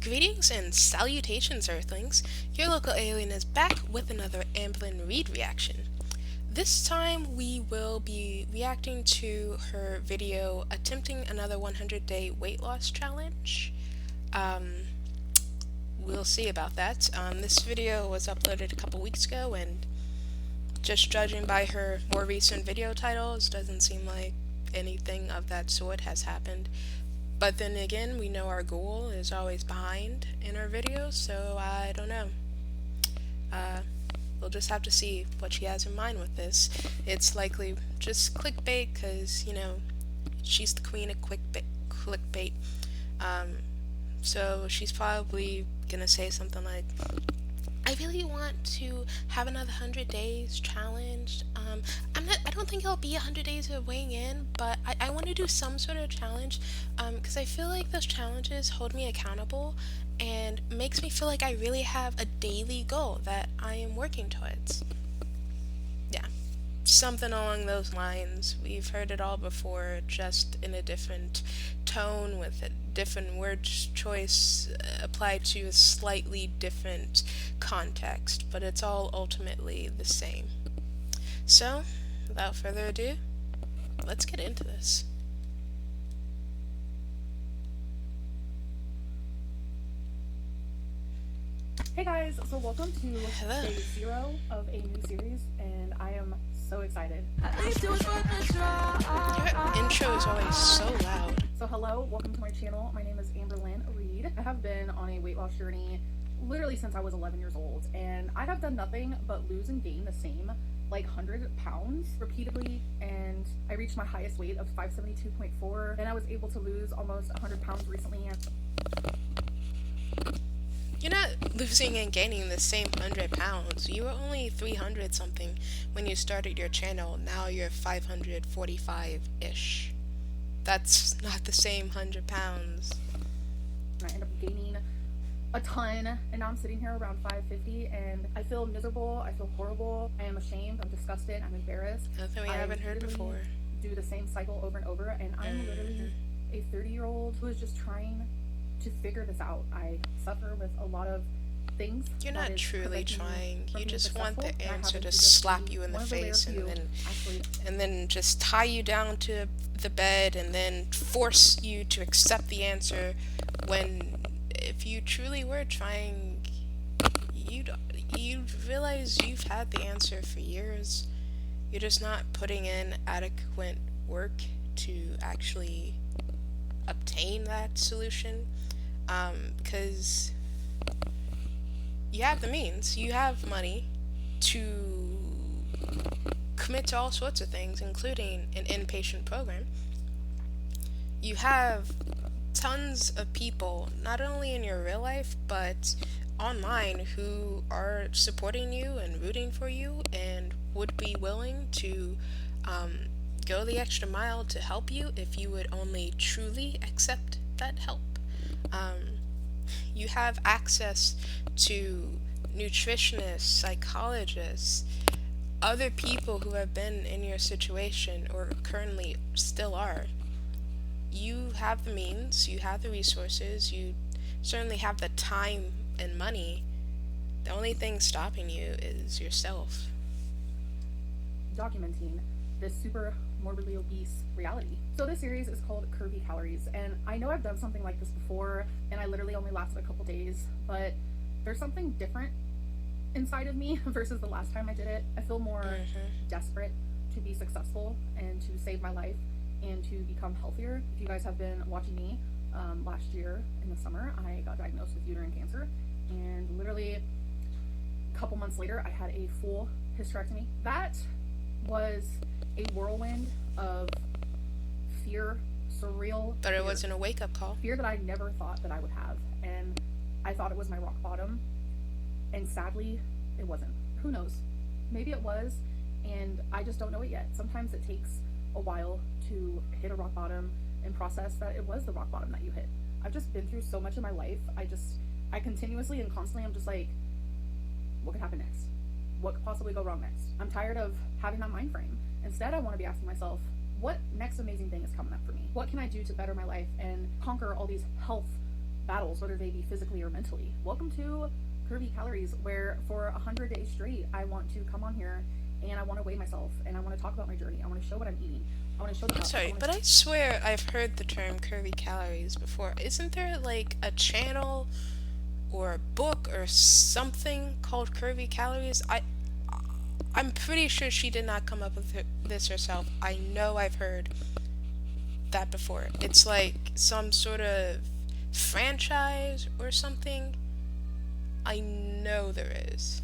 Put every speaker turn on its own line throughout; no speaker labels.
Greetings and salutations, Earthlings. Your local alien is back with another Amberlyn Reed reaction. This time we will be reacting to her video attempting another 100-day weight loss challenge. Um, we'll see about that. This video was uploaded a couple weeks ago, and just judging by her more recent video titles, doesn't seem like anything of that sort has happened. But then again, we know our goal is always behind in our videos, so I don't know. We'll just have to see what she has in mind with this. It's likely just clickbait, because, she's the queen of clickbait. So she's probably gonna say something like, I really want to have another 100 days challenge. I don't think it'll be 100 days of weighing in, but I want to do some sort of challenge, because I feel like those challenges hold me accountable and makes me feel like I really have a daily goal that I am working towards. Yeah, something along those lines. We've heard it all before, just in a different tone with a different word choice applied to a slightly different context, but it's all ultimately the same. So, without further ado, let's get into this.
Hey guys, so welcome to
Hello.
day 0 of a new series, and I am so excited.
Your intro is always so loud.
So hello, welcome to my channel. My name is Amberlyn Reed. I have been on a weight loss journey literally since I was 11 years old, and I have done nothing but lose and gain the same, like 100 pounds repeatedly, and I reached my highest weight of 572.4, and I was able to lose almost 100 pounds recently.
You're not losing and gaining the same 100 pounds. You were only 300 something when you started your channel. Now you're 545-ish. That's not the same 100 pounds.
I end up gaining a ton, and now I'm sitting here around 550, and I feel miserable, I feel horrible, I am ashamed, I'm disgusted, I'm embarrassed.
Nothing we haven't heard before.
Do the same cycle over and over, and I'm literally a 30-year-old who is just trying to figure this out. I suffer with a lot of things.
You're not truly trying. You just want the answer to slap you in the face and then just tie you down to the bed and then force you to accept the answer, when if you truly were trying, you'd realize you've had the answer for years. You're just not putting in adequate work to actually obtain that solution, because you have the means, you have money to commit to all sorts of things, including an inpatient program. You have tons of people, not only in your real life, but online, who are supporting you and rooting for you and would be willing to go the extra mile to help you if you would only truly accept that help. You have access to nutritionists, psychologists, other people who have been in your situation or currently still are. You have the means, you have the resources, you certainly have the time and money. The only thing stopping you is yourself.
Documenting this super morbidly obese reality. So this series is called Curvy Calories, and I know I've done something like this before, and I literally only lasted a couple days, but there's something different inside of me versus the last time I did it. I feel more desperate to be successful and to save my life and to become healthier. If you guys have been watching me, last year in the summer, I got diagnosed with uterine cancer, and literally a couple months later, I had a full hysterectomy. That was a whirlwind of fear, surreal
But
fear.
it wasn't a wake-up call.
Fear that I never thought that I would have, and I thought it was my rock bottom, and sadly, it wasn't. Who knows? Maybe it was, and I just don't know it yet. Sometimes it takes a while to hit a rock bottom and process that it was the rock bottom that you hit. I've just been through so much in my life. I continuously and constantly, I'm just like, what could happen next? What could possibly go wrong next? I'm tired of having that mind frame. Instead, I want to be asking myself, what next amazing thing is coming up for me? What can I do to better my life and conquer all these health battles, whether they be physically or mentally. Welcome to Curvy Calories, where for 100 days straight, I want to come on here and I want to weigh myself and I want to talk about my journey. I want to show what I'm eating. I want to show the ups.
Sorry, but I swear I've heard the term curvy calories before. Isn't there like a channel or a book or something called Curvy Calories? I'm pretty sure she did not come up with this herself. I know I've heard that before. It's like some sort of franchise or something. I know there is.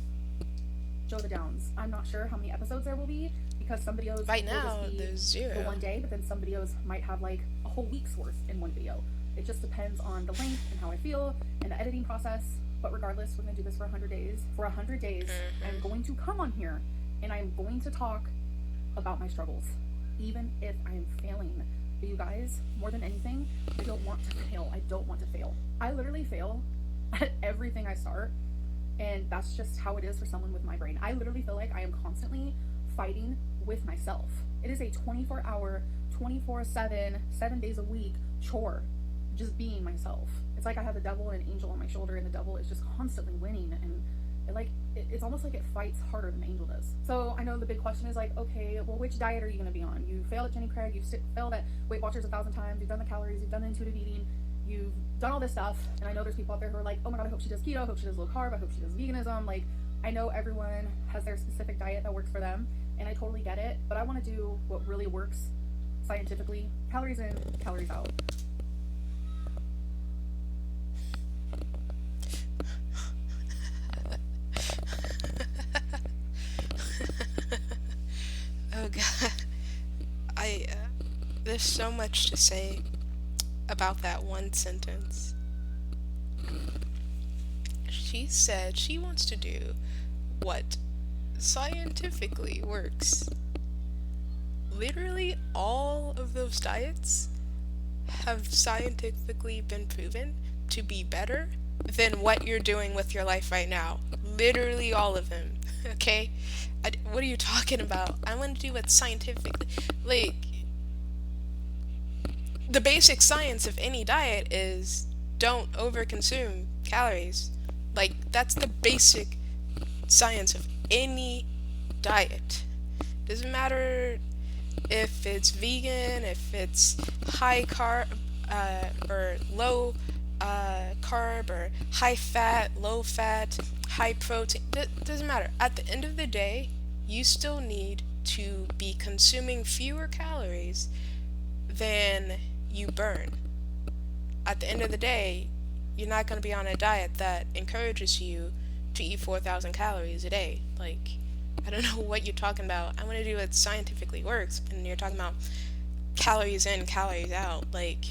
Show the downs. I'm not sure how many episodes there will be because some videos
Right
will
now,
just be
there's
for
0.
one day, but then some videos might have like a whole week's worth in one video. It just depends on the length and how I feel and the editing process. But regardless, we're gonna do this for 100 days. For 100 days, I'm going to come on here and I'm going to talk about my struggles, even if I am failing. But you guys, more than anything, I don't want to fail. I don't want to fail. I literally fail at everything I start. And that's just how it is for someone with my brain. I literally feel like I am constantly fighting with myself. It is a 24-hour, 24/7, 7 days a week chore, just being myself. It's like I have the devil and an angel on my shoulder, and the devil is just constantly winning. And it's almost like it fights harder than the angel does. So I know the big question is like, okay, well, which diet are you going to be on? You failed at Jenny Craig. You've failed at Weight Watchers 1,000 times. You've done the calories. You've done the intuitive eating. You've done all this stuff, and I know there's people out there who are like, oh my god, I hope she does keto, I hope she does low carb, I hope she does veganism. Like, I know everyone has their specific diet that works for them, and I totally get it, but I want to do what really works scientifically. Calories in, calories out.
Oh god. There's so much to say about that one sentence. She said she wants to do what scientifically works. Literally all of those diets have scientifically been proven to be better than what you're doing with your life right now. Literally all of them. Okay? What are you talking about? I want to do what scientifically... Like, the basic science of any diet is don't overconsume calories. Like, that's the basic science of any diet. Doesn't matter if it's vegan, if it's high carb, or low carb, or high fat, low fat, high protein. Doesn't matter. At the end of the day, you still need to be consuming fewer calories than you burn. At the end of the day, you're not going to be on a diet that encourages you to eat 4,000 calories a day. Like, I don't know what you're talking about. I want to do what scientifically works, and you're talking about calories in, calories out. Like,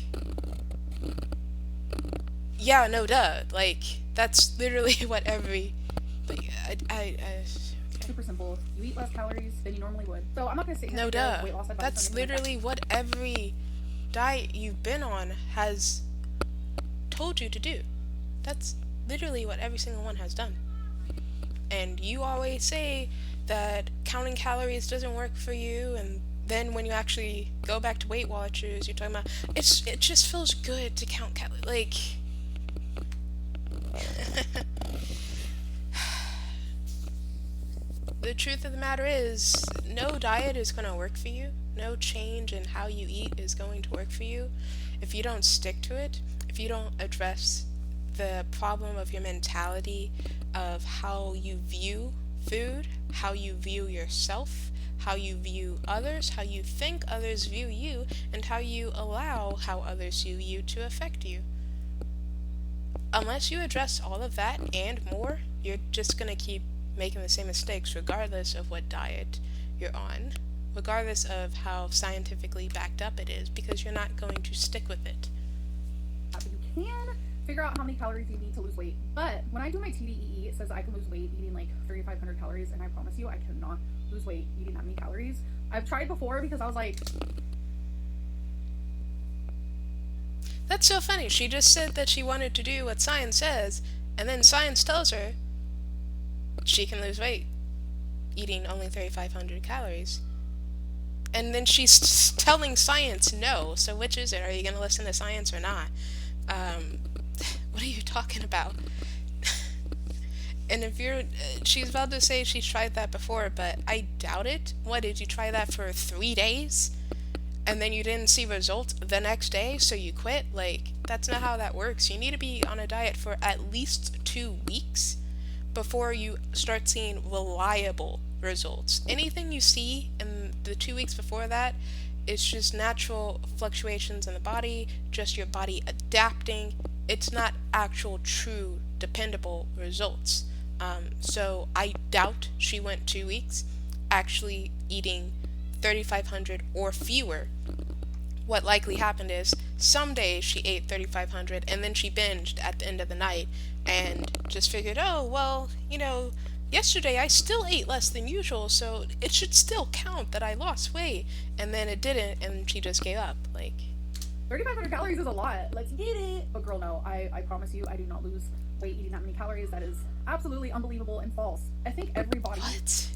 yeah, no duh. Like, that's literally what every... Like, okay.
Super simple. You eat less calories than you normally would. So I'm not going to say
no duh.
Weight loss advice.
That's literally what every diet you've been on has told you to do. That's literally what every single one has done. And you always say that counting calories doesn't work for you, and then when you actually go back to Weight Watchers, you're talking about it just feels good to count calories. Like, the truth of the matter is, no diet is going to work for you. No change in how you eat is going to work for you if you don't stick to it, if you don't address the problem of your mentality, of how you view food, how you view yourself, how you view others, how you think others view you, and how you allow how others view you to affect you. Unless you address all of that and more, you're just going to keep making the same mistakes regardless of what diet you're on, regardless of how scientifically backed up it is, because you're not going to stick with it.
You can figure out how many calories you need to lose weight, but when I do my TDEE, it says I can lose weight eating like 3,500 calories, and I promise you I cannot lose weight eating that many calories. I've tried before because I was like...
That's so funny. She just said that she wanted to do what science says, and then science tells her she can lose weight eating only 3,500 calories. And then she's telling science no. So which is it? Are you going to listen to science or not? What are you talking about? And if you're, she's about to say she's tried that before, but I doubt it. What, did you try that for 3 days? And then you didn't see results the next day, so you quit? Like, that's not how that works. You need to be on a diet for at least 2 weeks before you start seeing reliable results. Anything you see in the 2 weeks before that, it's just natural fluctuations in the body, just your body adapting. It's not actual, true, dependable results. So I doubt she went 2 weeks actually eating 3,500 or fewer. What likely happened is some days she ate 3,500 and then she binged at the end of the night and just figured, oh, well, yesterday I still ate less than usual, so it should still count that I lost weight. And then it didn't, and she just gave up. Like,
3,500 calories is a lot. Let's get it. But girl, no, I promise you, I do not lose weight eating that many calories. That is absolutely unbelievable and false. I think every body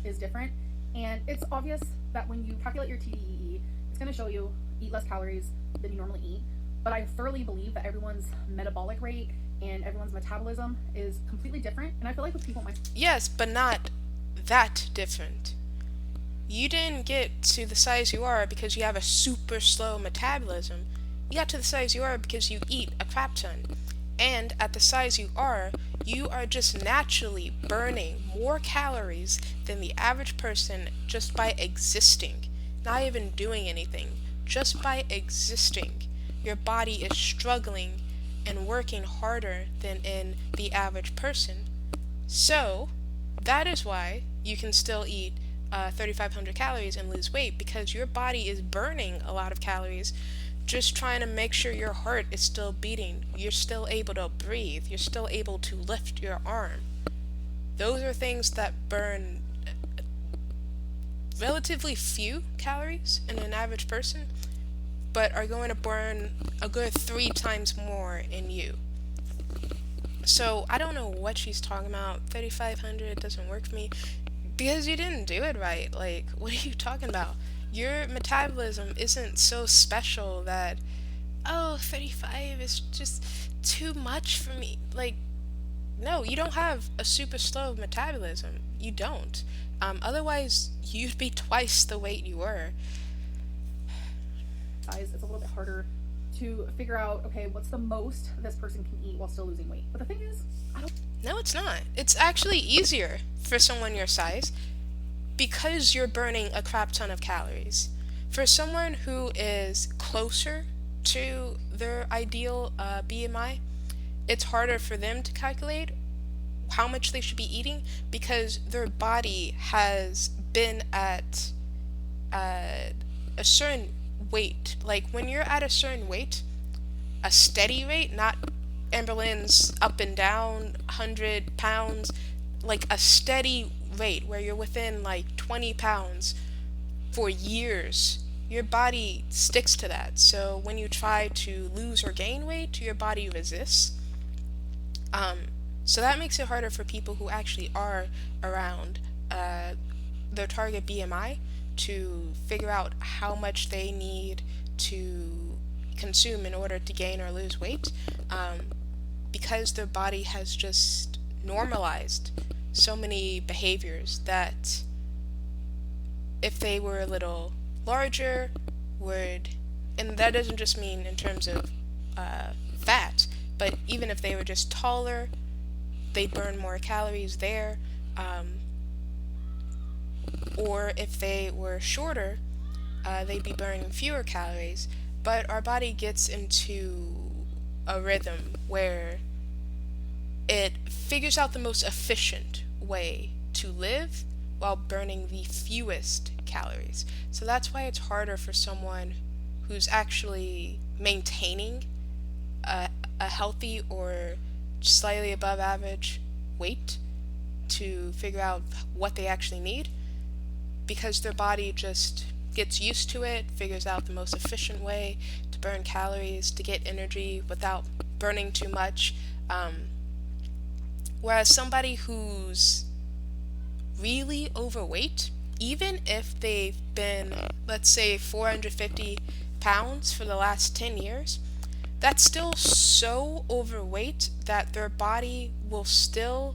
is different, and it's obvious that when you calculate your TDEE, it's going to show you eat less calories than you normally eat. But I thoroughly believe that everyone's metabolic rate and everyone's metabolism is completely different. And I feel like with people
yes, but not that different. You didn't get to the size you are because you have a super slow metabolism. You got to the size you are because you eat a crap ton. And at the size you are just naturally burning more calories than the average person just by existing. Not even doing anything. Just by existing. Your body is struggling and working harder than in the average person. So, that is why you can still eat 3,500 calories and lose weight, because your body is burning a lot of calories just trying to make sure your heart is still beating. You're still able to breathe. You're still able to lift your arm. Those are things that burn relatively few calories in an average person, but are going to burn a good 3 times more in you. So I don't know what she's talking about. 3,500 doesn't work for me because you didn't do it right. Like, what are you talking about? Your metabolism isn't so special that, oh, 35 is just too much for me. Like, no, you don't have a super slow metabolism. You don't. Otherwise, you'd be twice the weight you were.
Size, it's a little bit harder to figure out, okay, what's the most this person can eat while still losing weight. But the thing is,
No, it's not. It's actually easier for someone your size because you're burning a crap ton of calories. For someone who is closer to their ideal BMI, it's harder for them to calculate how much they should be eating because their body has been at a certain weight. Like, when you're at a certain weight, a steady rate, not Amberlin's up and down 100 pounds, like a steady rate where you're within like 20 pounds for years, your body sticks to that. So when you try to lose or gain weight, your body resists. So that makes it harder for people who actually are around their target BMI to figure out how much they need to consume in order to gain or lose weight, because their body has just normalized so many behaviors that if they were a little larger would, and that doesn't just mean in terms of fat, but even if they were just taller, they'd burn more calories there, or if they were shorter, they'd be burning fewer calories. But our body gets into a rhythm where it figures out the most efficient way to live while burning the fewest calories. So that's why it's harder for someone who's actually maintaining a healthy or slightly above average weight to figure out what they actually need, because their body just gets used to it, figures out the most efficient way to burn calories, to get energy without burning too much. Whereas somebody who's really overweight, even if they've been, let's say, 450 pounds for the last 10 years, that's still so overweight that their body will still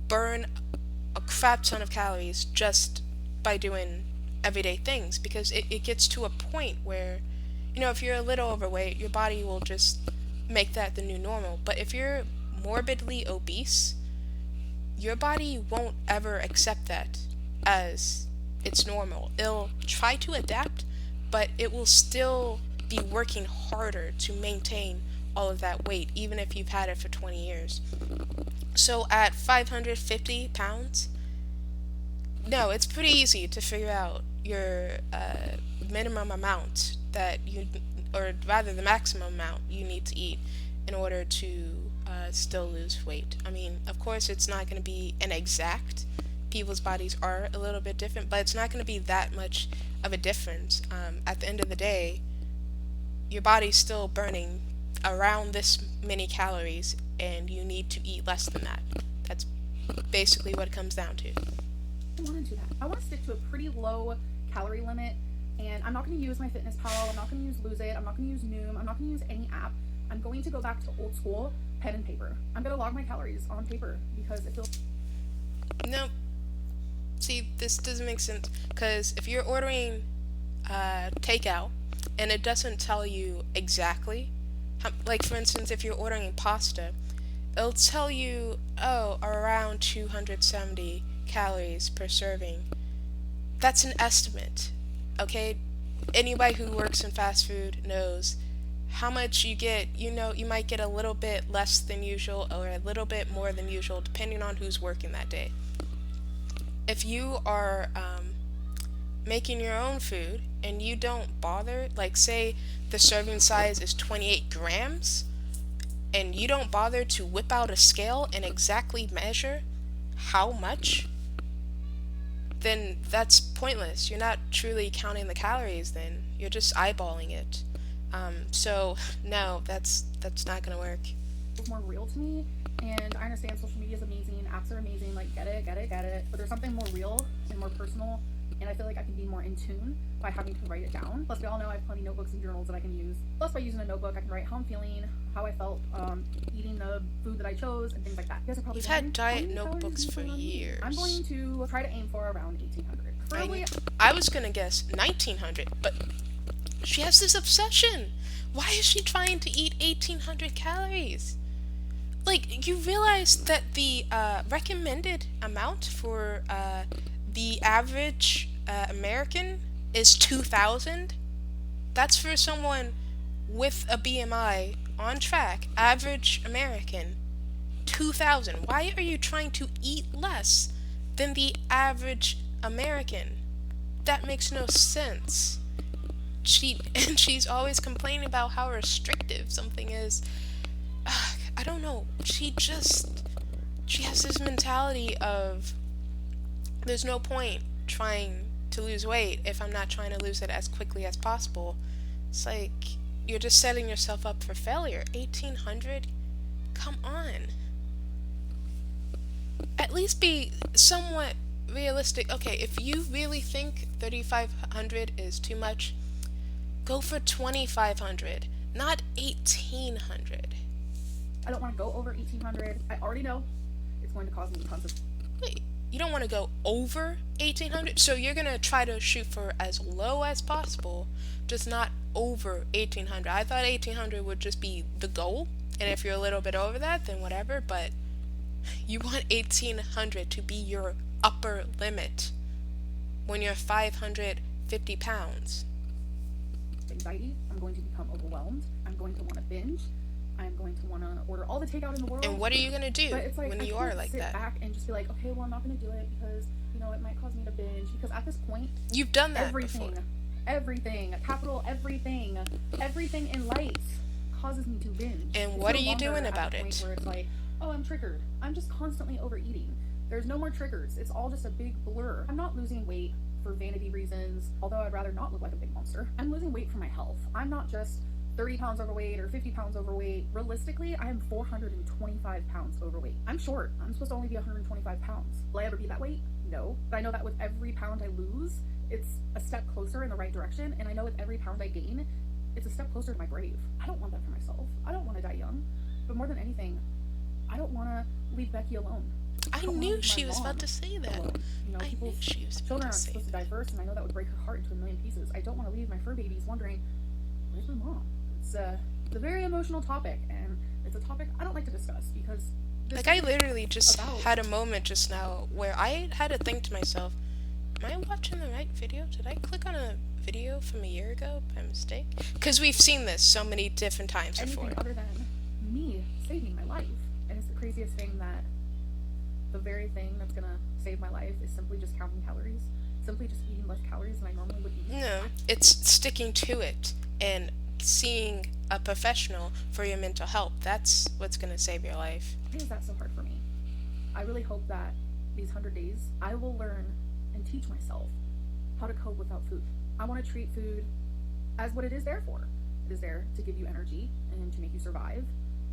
burn a crap ton of calories just by doing everyday things, because it gets to a point where, if you're a little overweight, your body will just make that the new normal. But if you're morbidly obese, your body won't ever accept that as it's normal. It'll try to adapt, but it will still be working harder to maintain all of that weight, even if you've had it for 20 years. So at 550 pounds, no, it's pretty easy to figure out your minimum amount or rather the maximum amount you need to eat in order to still lose weight. I mean, of course, it's not going to be an exact. People's bodies are a little bit different, but it's not going to be that much of a difference. At the end of the day, your body's still burning around this many calories, and you need to eat less than that. That's basically what it comes down to.
I want to do that. I want to stick to a pretty low calorie limit, and I'm not going to use MyFitnessPal. I'm not going to use Lose It. I'm not going to use Noom. I'm not going to use any app. I'm going to go back to old school pen and paper. I'm going to log my calories on paper because it feels...
No. See, this doesn't make sense, because if you're ordering takeout and it doesn't tell you exactly, like for instance, if you're ordering pasta, it'll tell you, around 270 calories per serving. That's an estimate, okay? Anybody who works in fast food knows how much you get. You might get a little bit less than usual or a little bit more than usual, depending on who's working that day. If you are making your own food and you don't bother, like say the serving size is 28 grams, and you don't bother to whip out a scale and exactly measure how much, then that's pointless. You're not truly counting the calories then. You're just eyeballing it. So no, that's not gonna work.
It's more real to me, and I understand social media is amazing, apps are amazing, like get it, but there's something more real and more personal, and I feel like I can be more in tune by having to write it down. Plus, we all know I have plenty of notebooks and journals that I can use. Plus, by using a notebook, I can write how I'm feeling, how I felt eating the food that I chose, and things like that. You guys are probably
You've had diet notebooks for years.
I'm going to try to aim for around 1,800.
I was gonna guess 1,900, but she has this obsession. Why is she trying to eat 1,800 calories? Like, you realize that the recommended amount for the average American is 2,000? That's for someone with a BMI on track, average American, 2,000. Why are you trying to eat less than the average American? That makes no sense. She's always complaining about how restrictive something is. I don't know. She has this mentality of there's no point trying to lose weight if I'm not trying to lose it as quickly as possible. It's like you're just setting yourself up for failure. 1,800? Come on. At least be somewhat realistic. Okay, if you really think 3,500 is too much, go for 2,500, not 1,800.
I don't want to go over 1,800. I already know it's going to cause me tons of...
Wait, you don't want to go over 1,800? So you're going to try to shoot for as low as possible, just not over 1,800. I thought 1,800 would just be the goal, and if you're a little bit over that, then whatever, but you want 1,800 to be your upper limit when you're 550 pounds.
Anxiety, I'm going to become overwhelmed, I'm going to want to binge, I'm going to want to order all the takeout in the world.
And what are you going to do when you are like that?
I can't sit back and just be like, okay, well, I'm not going to do it because, it might cause me to binge. Because at this point,
you've done that
everything,
before.
Everything in life causes me to binge.
And what are you doing about it?
Where it's like, oh, I'm triggered. I'm just constantly overeating. There's no more triggers. It's all just a big blur. I'm not losing weight for vanity reasons, although I'd rather not look like a big monster. I'm losing weight for my health. I'm not just 30 pounds overweight or 50 pounds overweight. Realistically, I am 425 pounds overweight. I'm short. I'm supposed to only be 125 pounds. Will I ever be that weight? No. But I know that with every pound I lose, it's a step closer in the right direction. And I know with every pound I gain, it's a step closer to my grave. I don't want that for myself. I don't want to die young. But more than anything, I don't want to leave Becky alone.
I knew she was about to say that. I knew she was
children
about to
aren't
say
supposed to
that.
die first, and I know that would break her heart into a million pieces. I don't want to leave my fur babies wondering, where's my mom? It's a very emotional topic, and it's a topic I don't like to discuss because
Like, I literally just had a moment just now where I had to think to myself, am I watching the right video? Did I click on a video from a year ago by mistake? Because we've seen this so many different times before.
anything other than me saving my life. And it's the craziest thing that the very thing that's gonna save my life is simply just counting calories, simply just eating less calories than I normally would eat.
No, it's sticking to it and seeing a professional for your mental health. That's what's going to save your life.
Why is that so hard for me? I really hope that these 100 days I will learn and teach myself how to cope without food. I want to treat food as what it is there for. It is there to give you energy and to make you survive.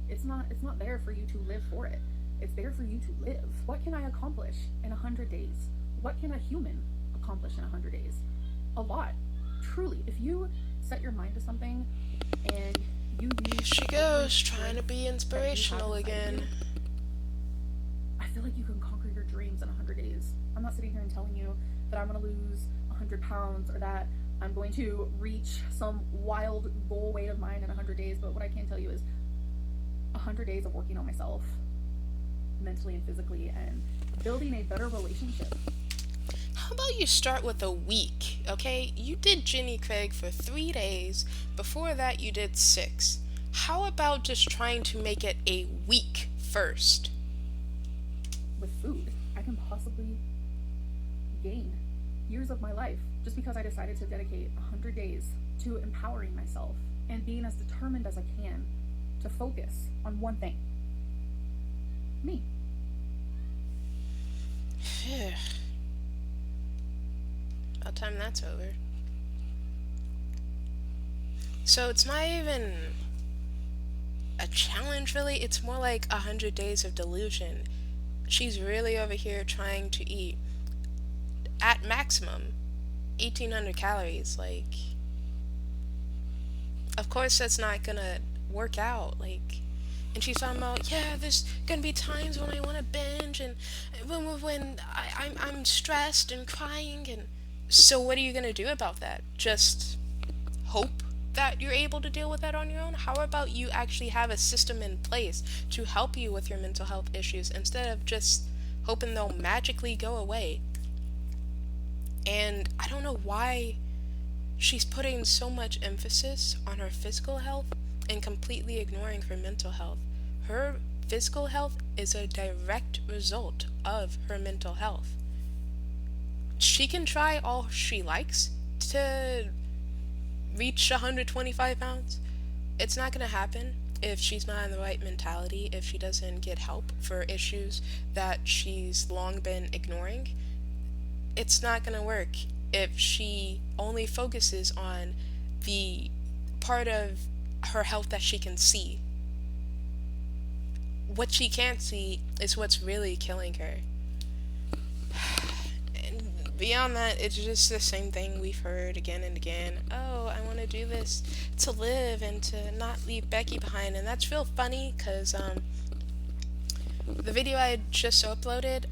It's not there for you to live for it. It's there for you to live. What can I accomplish in 100 days? What can a human accomplish in 100 days? A lot. Truly. If you set your mind to something and you use...
Here she goes, trying to be inspirational again.
I feel like you can conquer your dreams in 100 days. I'm not sitting here and telling you that I'm going to lose 100 pounds or that I'm going to reach some wild goal weight of mine in 100 days, but what I can tell you is 100 days of working on myself mentally and physically and building a better relationship.
How about you start with a week, okay? You did Jenny Craig for 3 days. Before that, you did 6. How about just trying to make it a week first?
With food, I can possibly gain years of my life just because I decided to dedicate 100 days to empowering myself and being as determined as I can to focus on one thing. Me.
About time that's over. So it's not even a challenge, really. It's more like 100 days of delusion. She's really over here trying to eat, at maximum, 1,800 calories. Like, of course that's not gonna work out. Like, and she's talking about, yeah, there's gonna be times when I want to binge and when I'm stressed and crying. And so what are you gonna do about that? Just hope that you're able to deal with that on your own? How about you actually have a system in place to help you with your mental health issues instead of just hoping they'll magically go away? And I don't know why she's putting so much emphasis on her physical health and completely ignoring her mental health. Her physical health is a direct result of her mental health. She can try all she likes to reach 125 pounds. It's not going to happen if she's not in the right mentality, if she doesn't get help for issues that she's long been ignoring. It's not going to work if she only focuses on the part of her health that she can see. What she can't see is what's really killing her. And beyond that, it's just the same thing we've heard again and again. Oh, I want to do this to live and to not leave Becky behind. And that's real funny because the video I had just uploaded,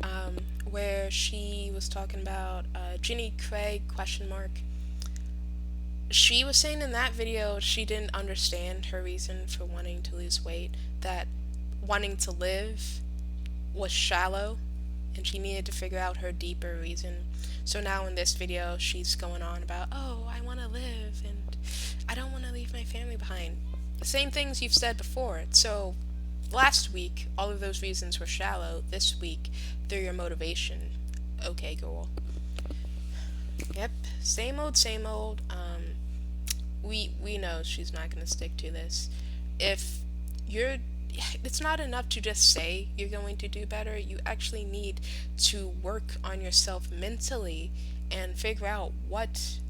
where she was talking about Jenny Craig ? She was saying in that video she didn't understand her reason for wanting to lose weight, that wanting to live was shallow and she needed to figure out her deeper reason. So now in this video she's going on about, oh, I want to live and I don't want to leave my family behind. The same things you've said before. So last week all of those reasons were shallow. This week they're your motivation. Okay, girl. Yep, same old, same old. We know she's not going to stick to this. It's not enough to just say you're going to do better. You actually need to work on yourself mentally and figure out what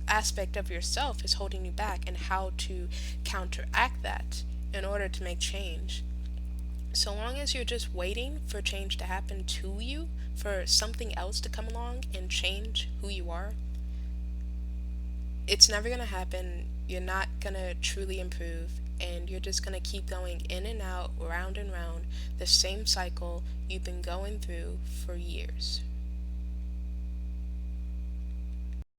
aspect of yourself is holding you back and how to counteract that in order to make change. So long as you're just waiting for change to happen to you, for something else to come along and change who you are, it's never going to happen. you're not gonna truly improve, and you're just gonna keep going in and out, round and round, the same cycle you've been going through for years.